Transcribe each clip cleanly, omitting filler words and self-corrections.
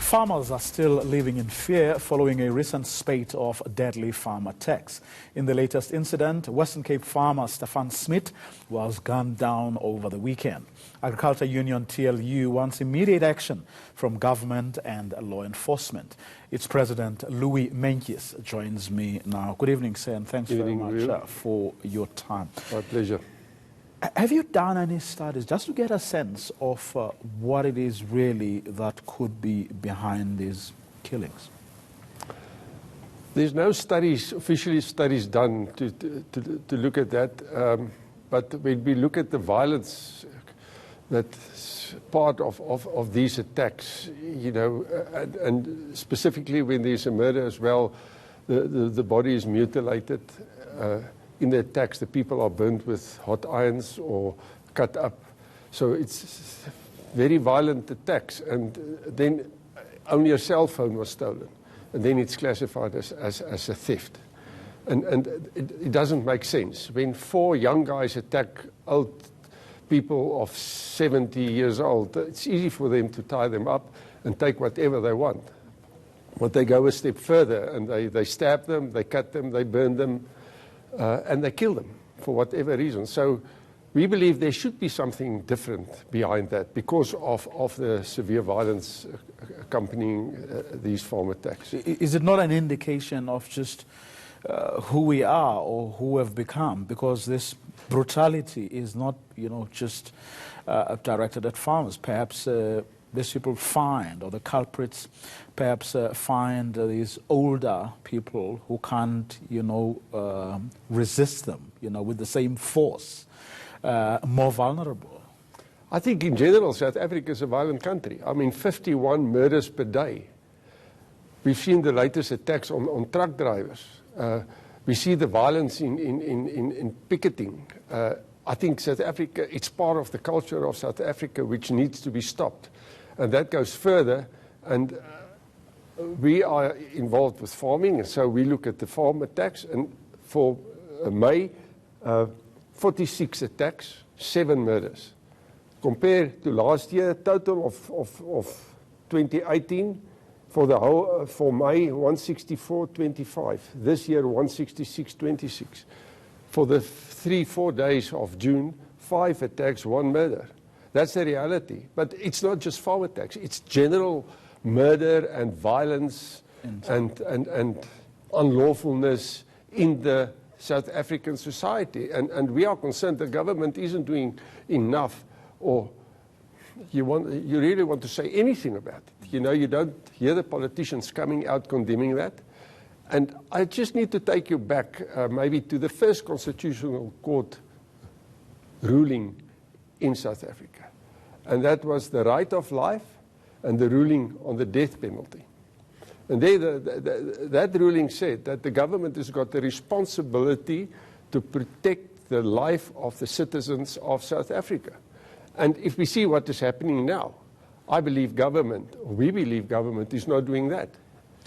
Farmers are still living in fear following a recent spate of deadly farm attacks. In the latest incident, Western Cape farmer Stefan Smit was gunned down over the weekend. Agriculture Union TLU wants immediate action from government and law enforcement. Its president, Louis Menkis, joins me now. Good evening, sir, and thanks very much for your time. My pleasure. Have you done any studies just to get a sense of what it is really that could be behind these killings? There's no studies, officially studies done to look at that, but when we look at the violence that's part of these attacks, you know, and specifically when there's a murder as well, the body is mutilated. In the attacks, the people are burnt with hot irons or cut up. So it's very violent attacks. And then only a cell phone was stolen. And then it's classified as a theft. And it doesn't make sense. When 4 young guys attack old people of 70 years old, it's easy for them to tie them up and take whatever they want. But they go a step further and they stab them, they cut them, they burn them, and they kill them for whatever reason. So we believe there should be something different behind that because of the severe violence accompanying these farm attacks. Is it not an indication of just who we are or who we have become? Because this brutality is not, you know, just directed at farmers. Perhaps these people find, or the culprits perhaps find these older people who can't, you know, resist them, you know, with the same force, more vulnerable. I think in general South Africa is a violent country. I mean, 51 murders per day. We've seen the latest attacks on truck drivers. We see the violence in picketing. I think South Africa, it's part of the culture of South Africa which needs to be stopped. And that goes further, and we are involved with farming, and so we look at the farm attacks, and for May, 46 attacks, 7 murders. Compared to last year, total of 2018, for the whole, for May, 164.25. This year, 166.26. For the 3-4 days of June, 5 attacks, 1 murder. That's the reality. But it's not just farm attacks. It's general murder and violence and unlawfulness in the South African society. And we are concerned the government isn't doing enough, or you really want to say anything about it. You know, you don't hear the politicians coming out condemning that. And I just need to take you back maybe to the first Constitutional Court ruling in South Africa. And that was the right of life and the ruling on the death penalty. And that ruling said that the government has got the responsibility to protect the life of the citizens of South Africa. And if we see what is happening now, I believe government, or we believe government, is not doing that.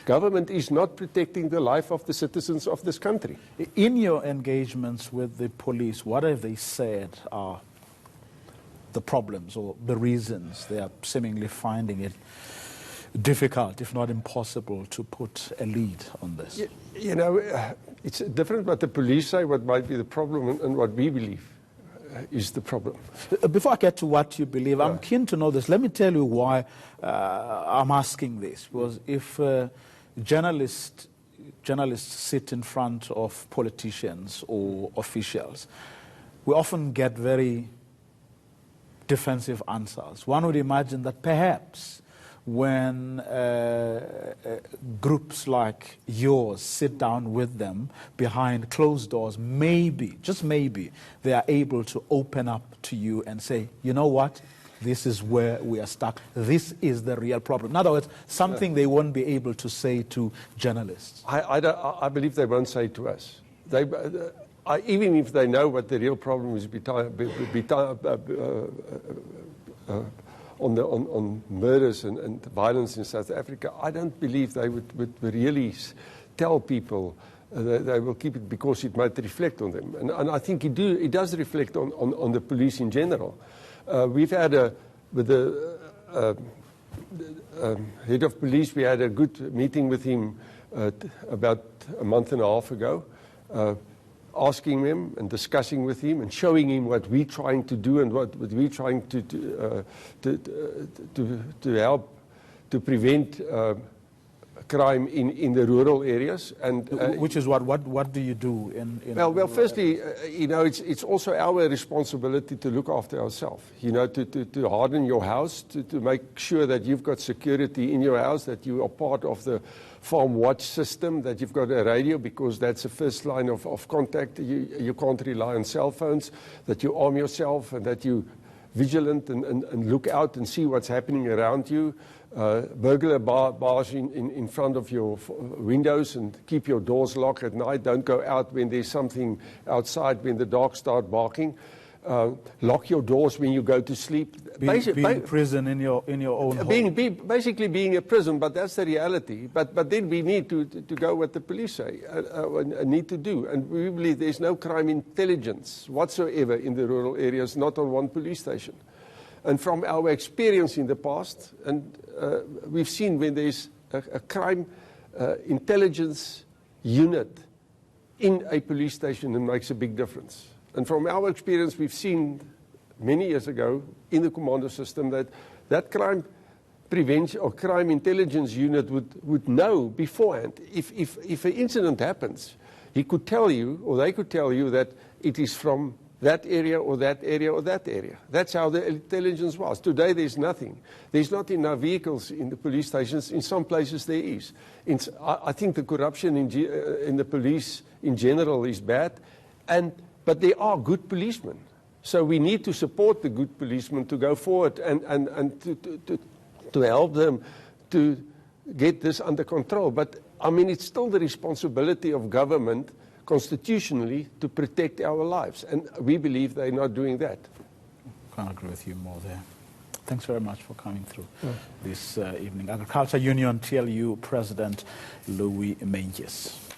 Government is not protecting the life of the citizens of this country. In your engagements with the police, what have they said are the problems or the reasons they are seemingly finding it difficult, if not impossible, to put a lead on this? You know, it's different what the police say, what might be the problem, and what we believe is the problem. Before I get to what you believe, I'm keen to know this. Let me tell you why I'm asking this. Because if journalists sit in front of politicians or officials, we often get very defensive answers. One would imagine that perhaps when groups like yours sit down with them behind closed doors, maybe, just maybe, they are able to open up to you and say, you know what, this is where we are stuck. This is the real problem. In other words, something they won't be able to say to journalists. I believe they won't say to us. Even if they know what the real problem is on murders and violence in South Africa, I don't believe they would really tell people they will keep it because it might reflect on them. And I think it does reflect on the police in general. We've had with the head of police, we had a good meeting with him about a month and a half ago, asking him and discussing with him and showing him what we're trying to do and what we're trying to help to prevent crime in the rural areas. And which is what do you do in well, firstly, you know, it's also our responsibility to look after ourselves. You know, to harden your house, to make sure that you've got security in your house, that you are part of the farm watch system, that you've got a radio, because that's the first line of contact. You can't rely on cell phones, that you arm yourself and that you vigilant and look out and see what's happening around you. Burglar bars in front of your windows, and keep your doors locked at night. Don't go out when there's something outside, when the dogs start barking. Lock your doors when you go to sleep. Being prison in your own home. Basically being a prison, but that's the reality. But then we need to go what the police say, need to do. And we believe there's no crime intelligence whatsoever in the rural areas, not on one police station. And from our experience in the past, and we've seen when there's a crime intelligence unit in a police station, it makes a big difference. And from our experience, we've seen many years ago in the commando system that crime prevention or crime intelligence unit would know beforehand. If an incident happens, he could tell you, or they could tell you, that it is from that area or that area or that area. That's how the intelligence was. Today there's nothing. There's not enough vehicles in the police stations. In some places there is. I think the corruption in the police in general is bad, but there are good policemen. So we need to support the good policemen to go forward and to help them to get this under control. But I mean, it's still the responsibility of government constitutionally to protect our lives, and we believe they're not doing that. Can't agree with you more there. Thanks very much for coming through this evening. Agriculture Union TLU President Louis Menges.